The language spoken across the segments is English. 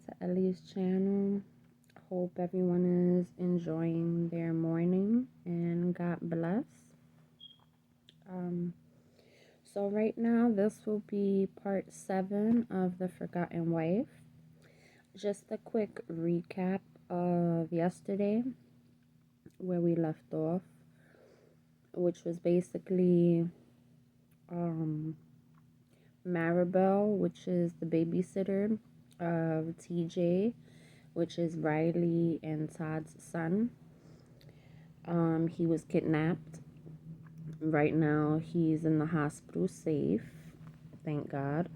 to Ellie's channel. Hope everyone is enjoying their morning and God bless. Um, so right now this will be part 7 of The Forgotten Wife. Just a quick recap of yesterday where we left off, which was basically Maribel, which is the babysitter of TJ, which is Riley and Todd's son. He was kidnapped. Right now, he's in the hospital safe, thank God.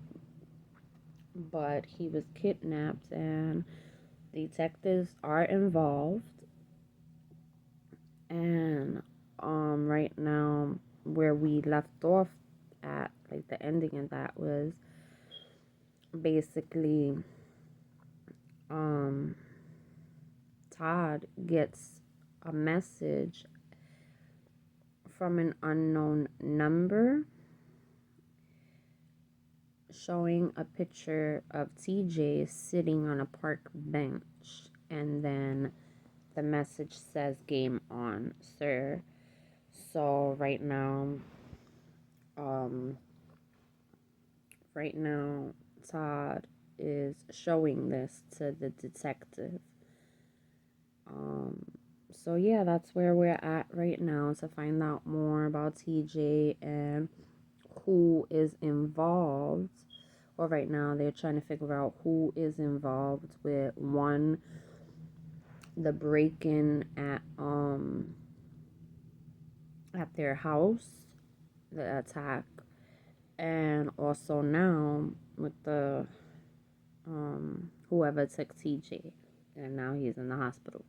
But he was kidnapped, and detectives are involved. And right now, where we left off at, like the ending of that was basically Todd gets a message from an unknown number showing a picture of TJ sitting on a park bench, and then the message says game on, sir. So um right now Todd is showing this to the detective. So yeah, that's where we're at right now, to find out more about TJ and who is involved. Well, right now they're trying to figure out who is involved with the break-in at their house, the attack, and also now with the whoever took TJ, and now he's in the hospital.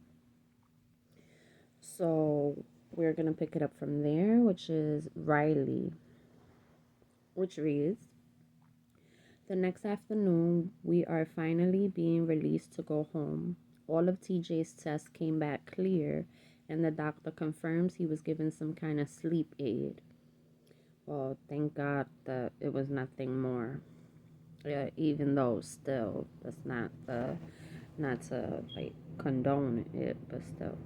So we're gonna pick it up from there, which is Riley, which reads, the next afternoon, we are finally being released to go home. All of TJ's tests came back clear, and the doctor confirms he was given some kind of sleep aid. Well, thank God that it was nothing more. Yeah, even though still, that's not to like condone it, but still.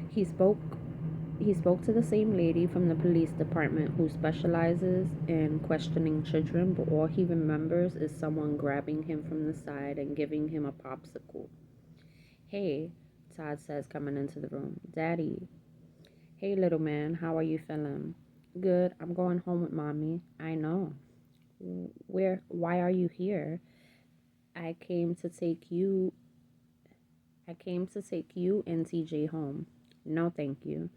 He spoke He spoke to the same lady from the police department who specializes in questioning children, but all he remembers is someone grabbing him from the side and giving him a popsicle. Hey, Todd says, coming into the room. Daddy. Hey, little man, how are you feeling? Good, I'm going home with mommy. I know. Why are you here? I came to take you I came to take you and TJ home. No, thank you.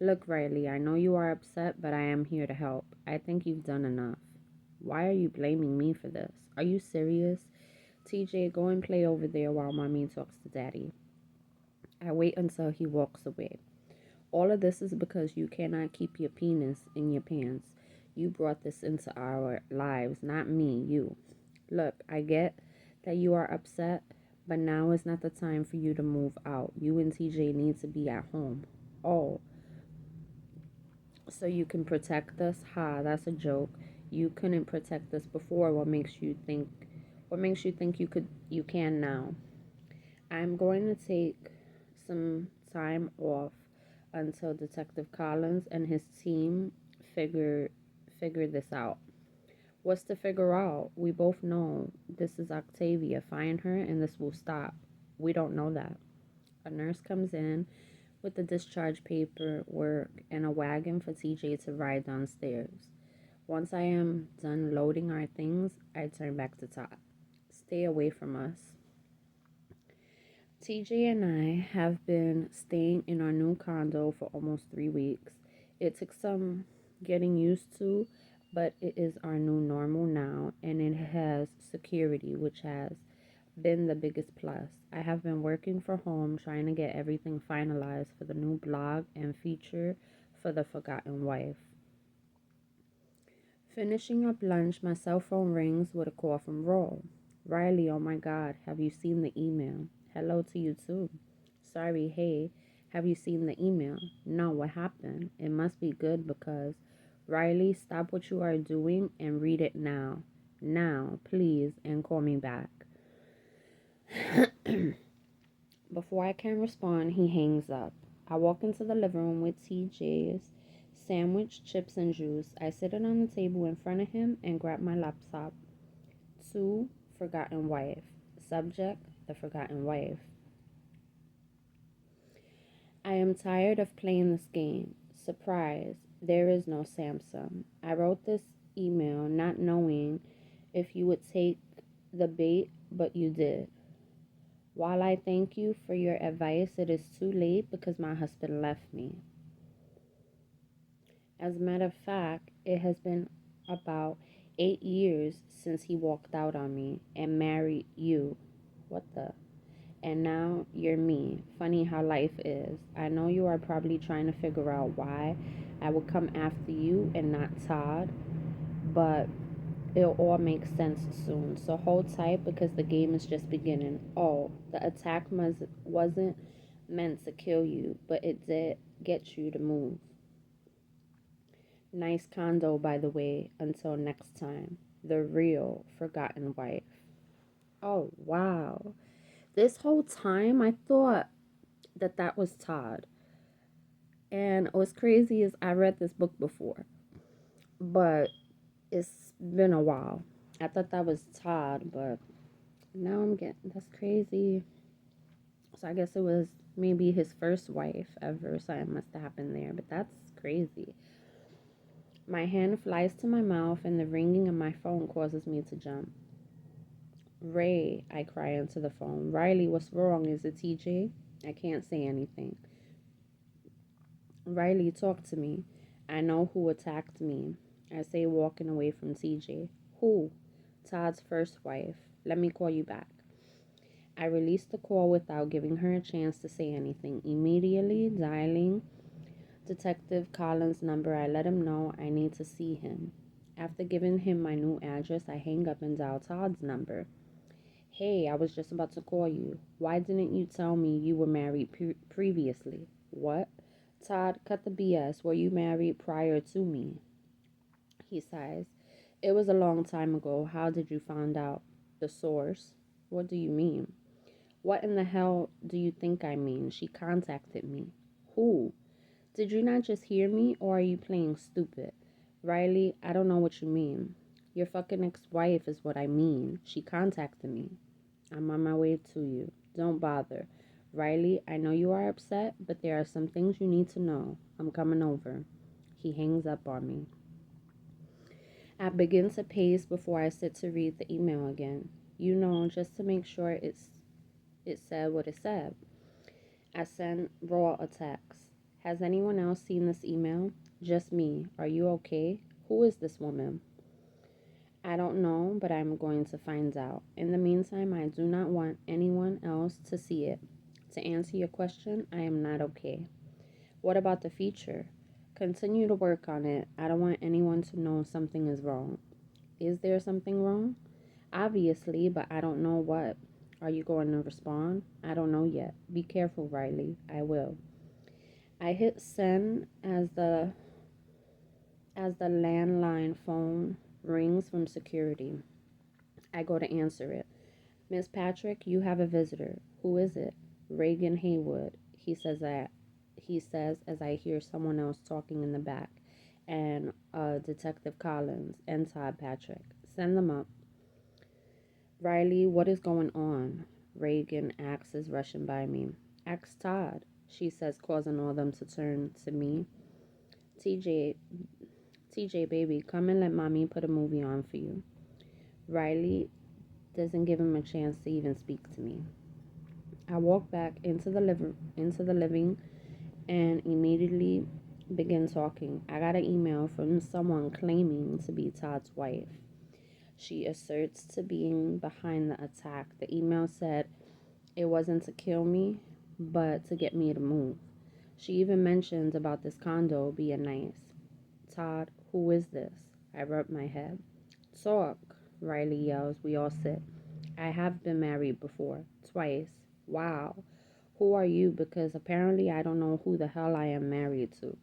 Look, Riley, I know you are upset, but I am here to help. I think you've done enough. Why are you blaming me for this? Are you serious? TJ, go and play over there while mommy talks to daddy. I wait until he walks away. All of this is because you cannot keep your penis in your pants. You brought this into our lives, not me, you. Look, I get that you are upset, but now is not the time for you to move out. You and TJ need to be at home. Oh, so you can protect us? Ha, that's a joke. You couldn't protect us before. What makes you think you can now? I'm going to take some time off until Detective Collins and his team figure this out. What's to figure out? We both know this is Octavia. Find her and this will stop. We don't know that. A nurse comes in with the discharge paperwork and a wagon for TJ to ride downstairs. Once I am done loading our things, I turn back to Todd. Stay away from us. TJ and I have been staying in our new condo for almost 3 weeks. It took some getting used to, but it is our new normal now, and it has security, which has been the biggest plus. I have been working from home trying to get everything finalized for the new blog and feature for The Forgotten Wife. Finishing up lunch, my cell phone rings with a call from Roll. Riley, oh my God, have you seen the email? Hello to you too. Sorry, hey, have you seen the email? No, what happened? It must be good because Riley, stop what you are doing and read it now. Now, please, and call me back. Before I can respond, he hangs up. I walk into the living room with TJ's sandwich, chips, and juice. I sit it on the table in front of him and grab my laptop. 2. Forgotten wife. Subject: the forgotten wife. I am tired of playing this game. Surprise, there is no Samsung. I wrote this email not knowing if you would take the bait, but you did. While I thank you for your advice, it is too late because my husband left me. As a matter of fact, it has been about 8 years since he walked out on me and married you. What the? And now you're me. Funny how life is. I know you are probably trying to figure out why I would come after you and not Todd, but it'll all make sense soon. So hold tight because the game is just beginning. Oh, the attack wasn't meant to kill you, but it did get you to move. Nice condo, by the way. Until next time. The real forgotten wife. Oh, wow. This whole time I thought that was Todd. And what's crazy is I read this book before, but it's been a while. I thought that was Todd, but now I'm getting that's crazy. So I guess it was maybe his first wife ever. Something must have happened there, but that's crazy. My hand flies to my mouth, and the ringing of my phone causes me to jump. Ray, I cry into the phone. Riley, what's wrong? Is it TJ? I can't say anything. Riley, talk to me. I know who attacked me. I say, walking away from TJ. Who? Todd's first wife. Let me call you back. I release the call without giving her a chance to say anything. Immediately dialing Detective Collins' number, I let him know I need to see him. After giving him my new address, I hang up and dial Todd's number. Hey, I was just about to call you. Why didn't you tell me you were married previously? What? Todd, cut the BS. Were you married prior to me? He sighs. It was a long time ago. How did you find out? The source? What do you mean? What in the hell do you think I mean? She contacted me. Who? Did you not just hear me, or are you playing stupid? Riley, I don't know what you mean. Your fucking ex-wife is what I mean. She contacted me. I'm on my way to you. Don't bother. Riley, I know you are upset, but there are some things you need to know. I'm coming over. He hangs up on me. I begin to pace before I sit to read the email again. You know, just to make sure it said what it said. I sent Raw a text. Has anyone else seen this email? Just me. Are you okay? Who is this woman? I don't know, but I'm going to find out. In the meantime, I do not want anyone else to see it. To answer your question, I am not okay. What about the feature? Continue to work on it. I don't want anyone to know something is wrong. Is there something wrong? Obviously, but I don't know what. Are you going to respond? I don't know yet. Be careful, Riley. I will. I hit send as the landline phone rings from security. I go to answer it. Miss Patrick, you have a visitor. Who is it? Reagan Haywood. He says as I hear someone else talking in the back, and Detective Collins and Todd Patrick. Send them up. Riley, what is going on? Reagan asks as rushing by me. Ask Todd, she says, causing all of them to turn to me. TJ, TJ, baby, come and let mommy put a movie on for you. Riley doesn't give him a chance to even speak to me. I walk back into the living and immediately begin talking. I got an email from someone claiming to be Todd's wife. She asserts to being behind the attack. The email said it wasn't to kill me, but to get me to move. She even mentioned about this condo being nice. Todd, who is this? I rub my head. Talk, Riley yells. We all sit. I have been married before. Twice. Wow. Who are you? Because apparently I don't know who the hell I am married to.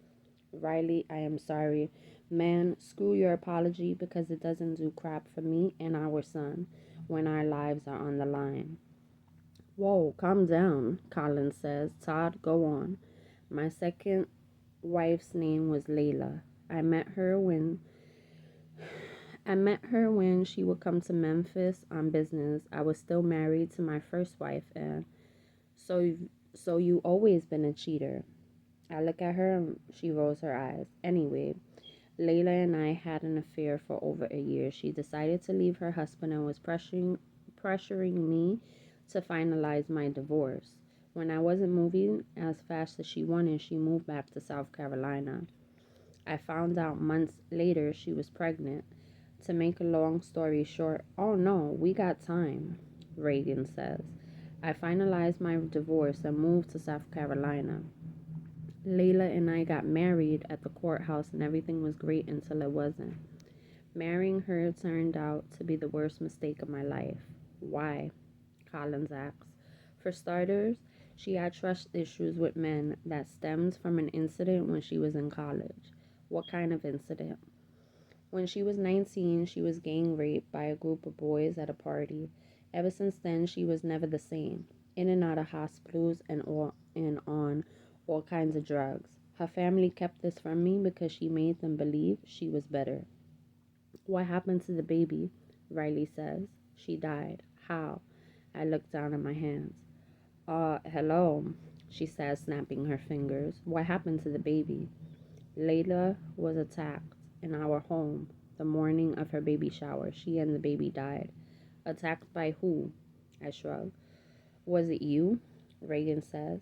Riley, I am sorry. Man, screw your apology because it doesn't do crap for me and our son when our lives are on the line. Whoa, calm down, Collins says. Todd, go on. My second wife's name was Layla. I met her when I met her when she would come to Memphis on business. I was still married to my first wife, and so so you always been a cheater. I look at her and she rolls her eyes. Anyway, Layla and I had an affair for over a year. She decided to leave her husband and was pressuring me to finalize my divorce. When I wasn't moving as fast as she wanted, she moved back to South Carolina. I found out months later she was pregnant. To make a long story short, oh no, we got time, Reagan says. I finalized my divorce and moved to South Carolina. Layla and I got married at the courthouse and everything was great until it wasn't. Marrying her turned out to be the worst mistake of my life. Why? Collins asks. For starters, she had trust issues with men that stemmed from an incident when she was in college. What kind of incident? When she was 19, she was gang raped by a group of boys at a party. Ever since then, she was never the same. In and out of hospitals and on all kinds of drugs. Her family kept this from me because she made them believe she was better. What happened to the baby? Riley says. She died. How? I look down at my hands. Hello, she says, snapping her fingers. What happened to the baby? Layla was attacked in our home the morning of her baby shower. She and the baby died. Attacked by who? I shrug. Was it you? Reagan says.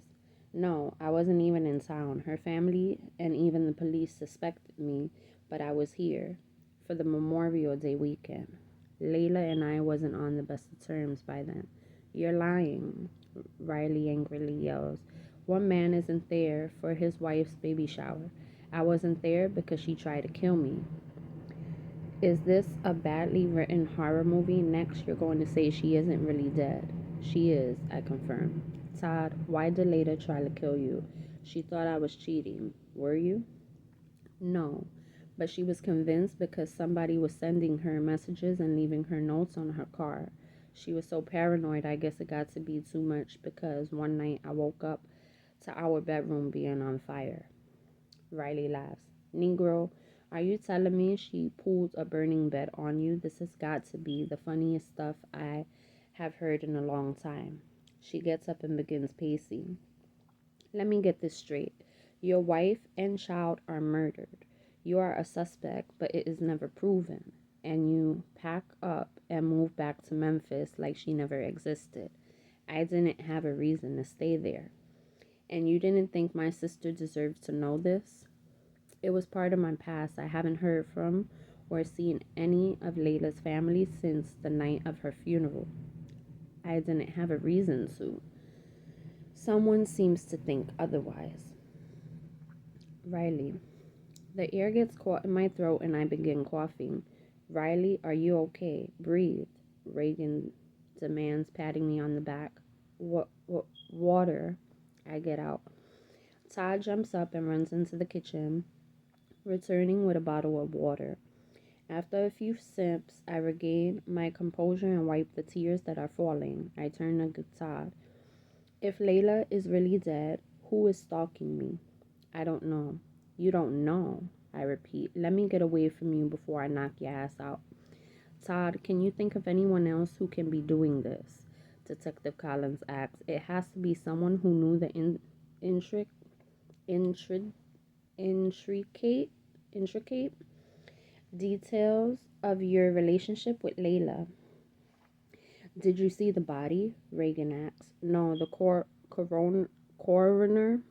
No, I wasn't even in town. Her family and even the police suspected me, but I was here for the Memorial Day weekend. Layla and I wasn't on the best of terms by then. You're lying, Riley angrily yells. One man isn't there for his wife's baby shower. I wasn't there because she tried to kill me. Is this a badly written horror movie? Next, you're going to say she isn't really dead. She is, I confirm. Todd, why did Layla try to kill you? She thought I was cheating. Were you? No, but she was convinced because somebody was sending her messages and leaving her notes on her car. She was so paranoid, I guess it got to be too much because one night I woke up to our bedroom being on fire. Riley laughs. Negro, are you telling me she pulled a burning bed on you? This has got to be the funniest stuff I have heard in a long time. She gets up and begins pacing. Let me get this straight. Your wife and child are murdered. You are a suspect, but it is never proven. And you pack up and move back to Memphis like she never existed. I didn't have a reason to stay there. And you didn't think my sister deserved to know this? It was part of my past. I haven't heard from or seen any of Layla's family since the night of her funeral. I didn't have a reason to. Someone seems to think otherwise. Riley. The air gets caught in my throat and I begin coughing. Riley, are you okay? Breathe. Reagan demands, patting me on the back. What water? I get out. Todd jumps up and runs into the kitchen, returning with a bottle of water. After a few sips, I regain my composure and wipe the tears that are falling. I turn to Todd. If Layla is really dead, who is stalking me? I don't know. You don't know, I repeat. Let me get away from you before I knock your ass out. Todd, can you think of anyone else who can be doing this? Detective Collins asks. It has to be someone who knew the intric, intri, intricate, intricate details of your relationship with Layla. Did you see the body? Reagan asks. No, the coroner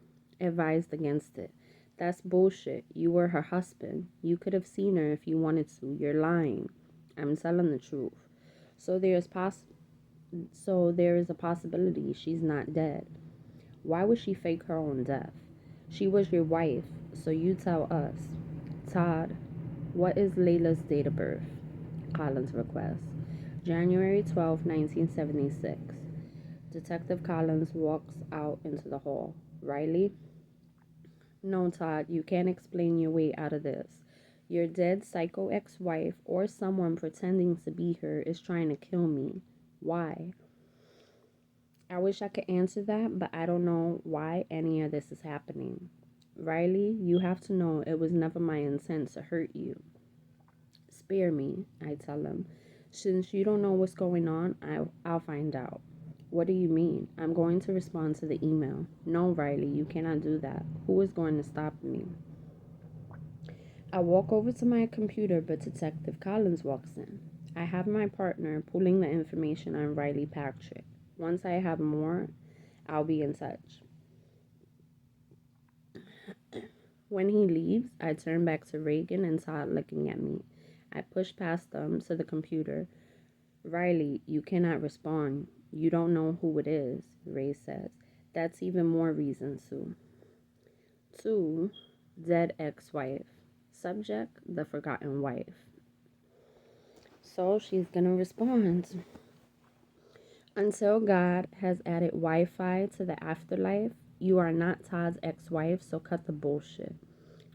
advised against it. That's bullshit. You were her husband. You could have seen her if you wanted to. You're lying. I'm telling the truth. So so there is a possibility she's not dead. Why would she fake her own death? She was your wife, so you tell us. Todd, what is Layla's date of birth? Collins requests. January 12, 1976. Detective Collins walks out into the hall. Riley? No, Todd, you can't explain your way out of this. Your dead psycho ex-wife or someone pretending to be her is trying to kill me. Why? I wish I could answer that, but I don't know why any of this is happening. Riley, you have to know it was never my intent to hurt you. Spare me, I tell him. Since you don't know what's going on, I'll find out. What do you mean? I'm going to respond to the email. No, Riley, you cannot do that. Who is going to stop me? I walk over to my computer, but Detective Collins walks in. I have my partner pulling the information on Riley Patrick. Once I have more, I'll be in touch. When he leaves, I turn back to Reagan and Todd looking at me. I push past them to the computer. Riley, you cannot respond. You don't know who it is, Ray says. That's even more reason, Sue. 2. Dead ex-wife. Subject, the forgotten wife. So she's gonna respond. Until God has added Wi-Fi to the afterlife, you are not Todd's ex-wife, so cut the bullshit.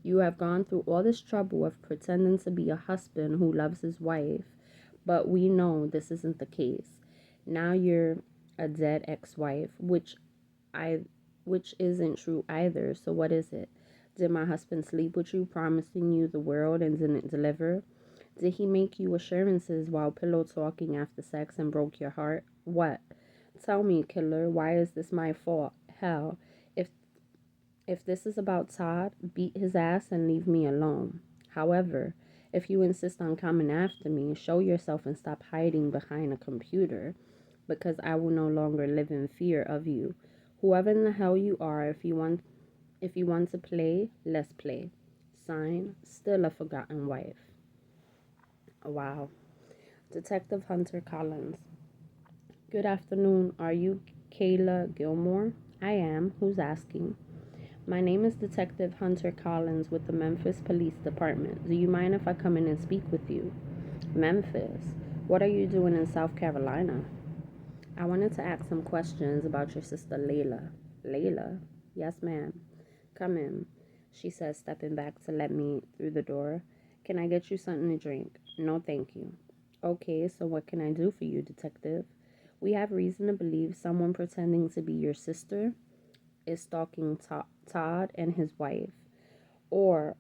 You have gone through all this trouble of pretending to be a husband who loves his wife, but we know this isn't the case. Now you're a dead ex-wife, which isn't true either. So what is it? Did my husband sleep with you, promising you the world and didn't deliver? Did he make you assurances while pillow talking after sex and broke your heart? What? Tell me, killer, why is this my fault? Hell, if if this is about Todd, beat his ass and leave me alone. However, if you insist on coming after me, show yourself and stop hiding behind a computer, because I will no longer live in fear of you. Whoever in the hell you are, if you want to play, let's play. Sign, still a forgotten wife. Wow. Detective Hunter Collins. Good afternoon. Are you Kayla Gilmore? I am. Who's asking? My name is Detective Hunter Collins with the Memphis Police Department. Do you mind if I come in and speak with you? Memphis? What are you doing in South Carolina? I wanted to ask some questions about your sister Layla. Layla? Yes, ma'am. Come in, she says, stepping back to let me through the door. Can I get you something to drink? No, thank you. Okay, so what can I do for you, detective? We have reason to believe someone pretending to be your sister is stalking Todd and his wife. Or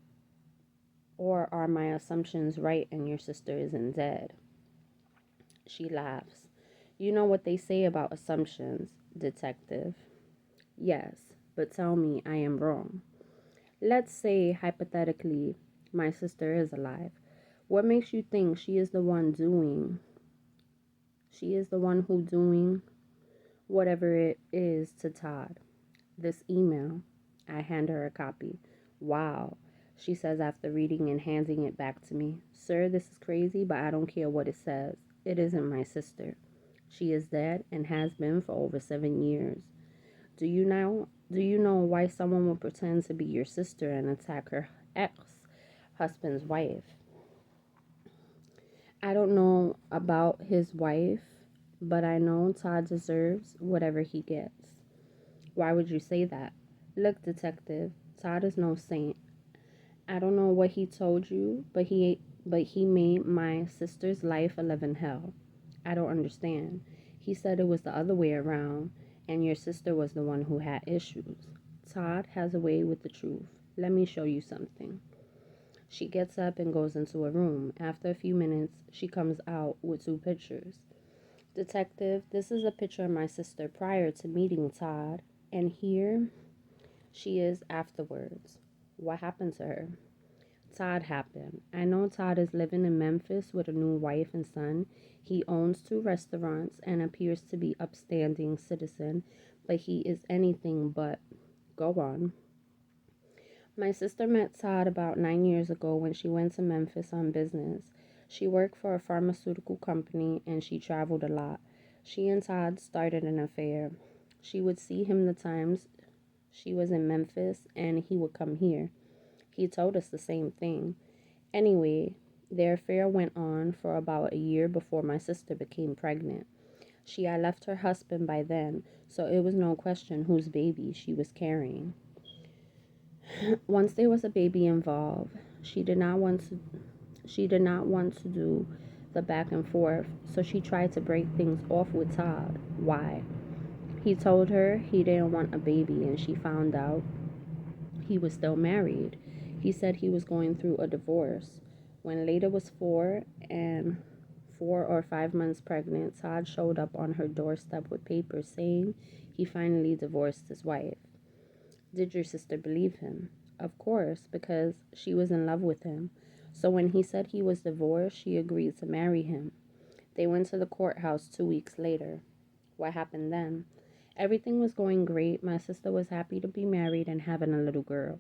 are my assumptions right and your sister isn't dead? She laughs. You know what they say about assumptions, detective. Yes, but tell me I am wrong. Let's say, hypothetically, my sister is alive. What makes you think she is the one who doing whatever it is to Todd? This email. I hand her a copy. Wow, she says after reading and handing it back to me. Sir, this is crazy, but I don't care what it says. It isn't my sister. She is dead and has been for over 7 years. Do you know why someone would pretend to be your sister and attack her ex-husband's wife? I don't know about his wife, but I know Todd deserves whatever he gets. Why would you say that? Look, detective, Todd is no saint. I don't know what he told you, but he made my sister's life a living hell. I don't understand. He said it was the other way around, and your sister was the one who had issues. Todd has a way with the truth. Let me show you something. She gets up and goes into a room. After a few minutes, she comes out with 2 pictures. Detective, this is a picture of my sister prior to meeting Todd, and here she is afterwards. What happened to her? Todd happened. I know Todd is living in Memphis with a new wife and son. He owns 2 restaurants and appears to be upstanding citizen, but he is anything but. Go on. My sister met Todd about 9 years ago when she went to Memphis on business. She worked for a pharmaceutical company and she traveled a lot. She and Todd started an affair. She would see him the times she was in Memphis and he would come here. He told us the same thing. Anyway, their affair went on for about a year before my sister became pregnant. She had left her husband by then, so it was no question whose baby she was carrying. Once there was a baby involved, she did not want to do the back and forth, so she tried to break things off with Todd. Why? He told her he didn't want a baby, and she found out he was still married. He said he was going through a divorce. When Leda was 4 or 5 months pregnant, Todd showed up on her doorstep with papers saying he finally divorced his wife. Did your sister believe him? Of course, because she was in love with him. So when he said he was divorced, she agreed to marry him. They went to the courthouse 2 weeks later. What happened then? Everything was going great. My sister was happy to be married and having a little girl.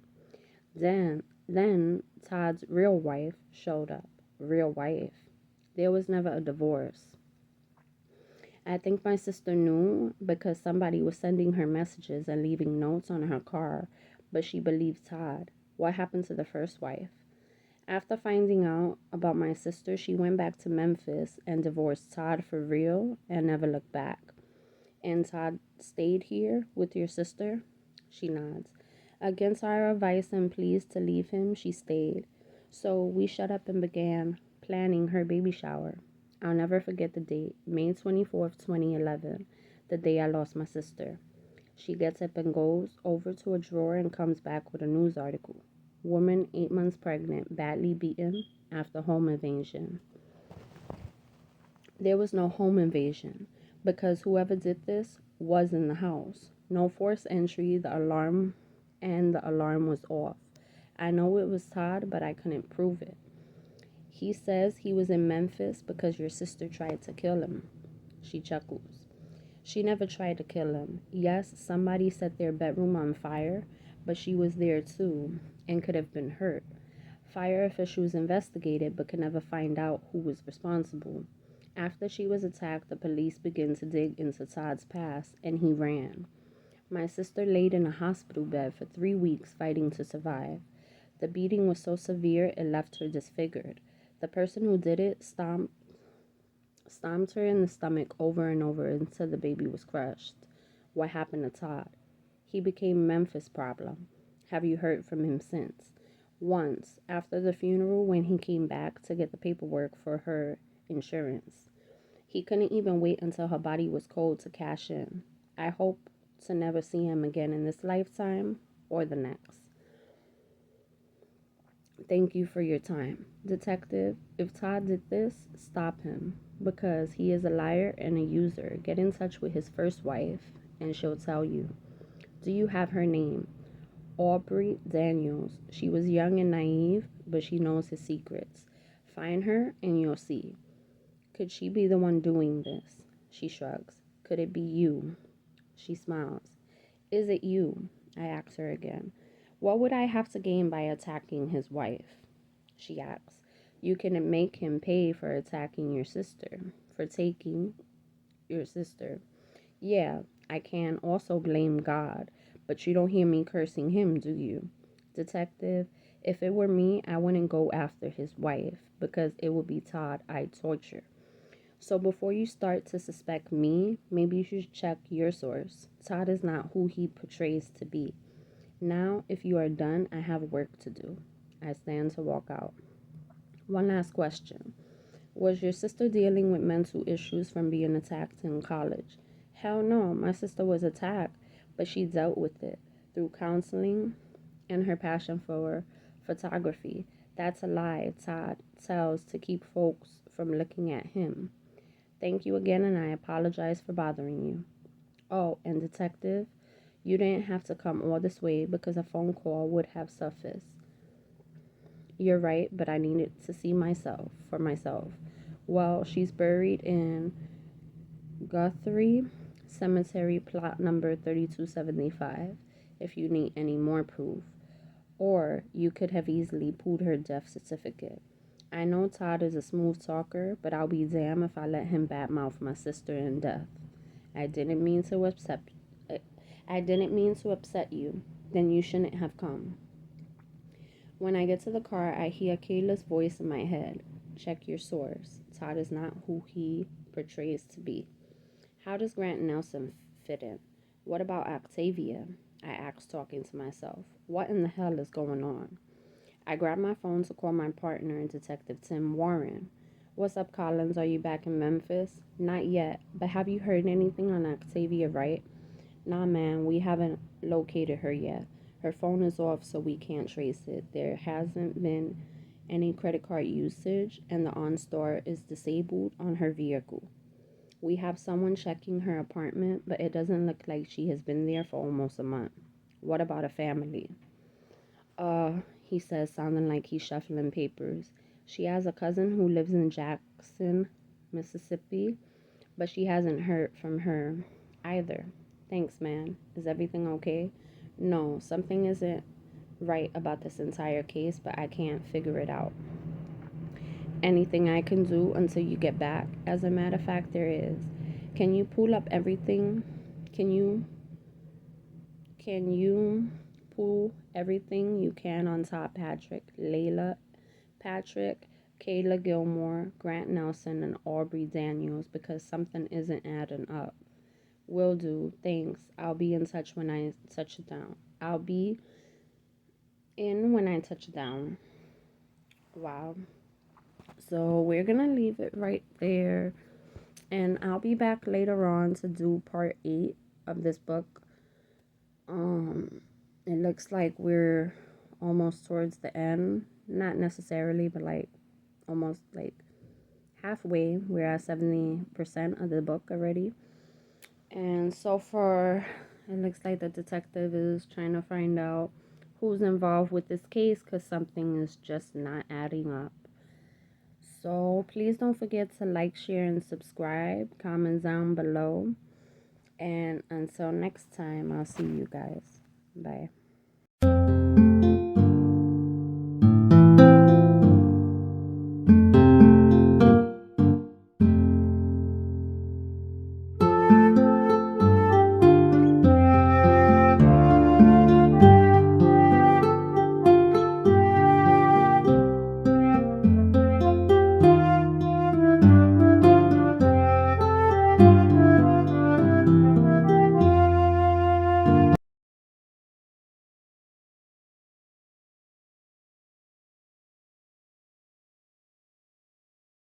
Then Todd's real wife showed up. Real wife. There was never a divorce. I think my sister knew because somebody was sending her messages and leaving notes on her car, but she believed Todd. What happened to the first wife? After finding out about my sister, she went back to Memphis and divorced Todd for real and never looked back. And Todd stayed here with your sister? She nods. Against our advice and pleas to leave him, she stayed. So we shut up and began planning her baby shower. I'll never forget the date, May 24th, 2011, the day I lost my sister. She gets up and goes over to a drawer and comes back with a news article. Woman 8 months pregnant, badly beaten after home invasion. There was no home invasion because whoever did this was in the house. No forced entry, the alarm was off. I know it was Todd, but I couldn't prove it. He says he was in Memphis because your sister tried to kill him. She chuckles. She never tried to kill him. Yes, somebody set their bedroom on fire, but she was there too and could have been hurt. Fire officials investigated but could never find out who was responsible. After she was attacked, the police began to dig into Todd's past and he ran. My sister laid in a hospital bed for 3 weeks fighting to survive. The beating was so severe it left her disfigured. The person who did it stomped her in the stomach over and over until the baby was crushed. What happened to Todd? He became Memphis' problem. Have you heard from him since? Once, after the funeral when he came back to get the paperwork for her insurance. He couldn't even wait until her body was cold to cash in. I hope to never see him again in this lifetime or the next. Thank you for your time. Detective, if Todd did this, stop him because he is a liar and a user. Get in touch with his first wife and she'll tell you. Do you have her name? Aubrey Daniels. She was young and naive, but she knows his secrets. Find her and you'll see. Could she be the one doing this? She shrugs. Could it be you? She smiles. Is it you? I ask her again. What would I have to gain by attacking his wife? She asks. You can make him pay for attacking your sister, for taking your sister. Yeah, I can also blame God, but you don't hear me cursing him, do you? Detective, if it were me, I wouldn't go after his wife because it would be Todd I'd torture. So before you start to suspect me, maybe you should check your source. Todd is not who he portrays to be. Now, if you are done, I have work to do. I stand to walk out. One last question. Was your sister dealing with mental issues from being attacked in college? Hell no, my sister was attacked, but she dealt with it through counseling and her passion for photography. That's a lie Todd tells to keep folks from looking at him. Thank you again, and I apologize for bothering you. Oh, and detective, you didn't have to come all this way because a phone call would have sufficed. You're right, but I needed to see for myself. Well, she's buried in Guthrie Cemetery, plot number 3275, if you need any more proof. Or you could have easily pulled her death certificate. I know Todd is a smooth talker, but I'll be damned if I let him badmouth my sister in death. I didn't mean to upset you. Then you shouldn't have come. When I get to the car, I hear Kayla's voice in my head. Check your source. Todd is not who he portrays to be. How does Grant Nelson fit in? What about Octavia? I ask, talking to myself. What in the hell is going on? I grab my phone to call my partner, Detective Tim Warren. What's up, Collins? Are you back in Memphis? Not yet, but have you heard anything on Octavia Wright? Nah, man, we haven't located her yet. Her phone is off, so we can't trace it. There hasn't been any credit card usage, and the OnStar is disabled on her vehicle. We have someone checking her apartment, but it doesn't look like she has been there for almost a month. What about a family? He says, sounding like he's shuffling papers. She has a cousin who lives in Jackson, Mississippi, but she hasn't heard from her either. Thanks, man. Is everything okay? No, something isn't right about this entire case, but I can't figure it out. Anything I can do until you get back? As a matter of fact, there is. Can you pull up everything? Can you can you pull everything you can on top, Patrick, Layla, Patrick, Kayla Gilmore, Grant Nelson, and Aubrey Daniels, because something isn't adding up. Will do. Thanks. I'll be in touch when I touch down. I'll be in when I touch down. Wow. So we're gonna leave it right there. And I'll be back later on to do part 8 of this book. It looks like we're almost towards the end. Not necessarily, but like almost like halfway. We're at 70% of the book already. And so far, it looks like the detective is trying to find out who's involved with this case because something is just not adding up. So please don't forget to like, share, and subscribe. Comment down below. And until next time, I'll see you guys. Bye.